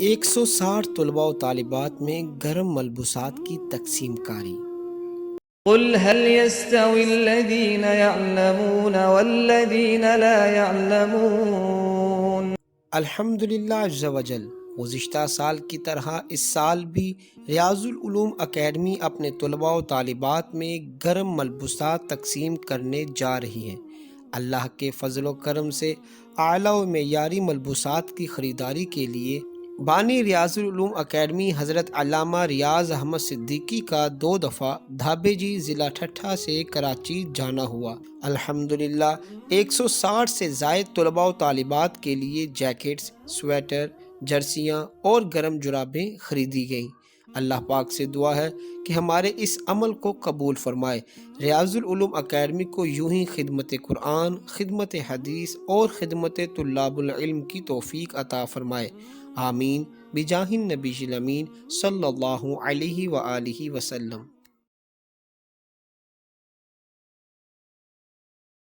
160 طلباء و طالبات میں گرم ملبوسات کی تقسیم کاری۔ قل هل يستوي الذين يعلمون والذين لا يعلمون۔ الحمدللہ عز وجل، گزشتہ سال کی طرح اس سال بھی ریاض العلوم اکیڈمی اپنے طلباء و طالبات میں گرم ملبوسات تقسیم کرنے جا رہی ہے۔ اللہ کے فضل و کرم سے اعلیٰ و معیاری ملبوسات کی خریداری کے لیے بانی ریاض العلوم اکیڈمی حضرت علامہ ریاض احمد صدیقی کا 2 دفعہ دھابیجی ضلع ٹھٹھہ سے کراچی جانا ہوا۔ الحمدللہ 160 سے زائد طلباء و طالبات کے لیے جیکٹس، سویٹر، جرسیاں اور گرم جرابیں خریدی گئیں۔ اللہ پاک سے دعا ہے کہ ہمارے اس عمل کو قبول فرمائے، ریاض العلوم اکیڈمی کو یوں ہی خدمت قرآن، خدمت حدیث اور خدمت طلاب العلم کی توفیق عطا فرمائے، آمین بجاہ النبی الامین صلی اللہ علیہ وآلہ وسلم۔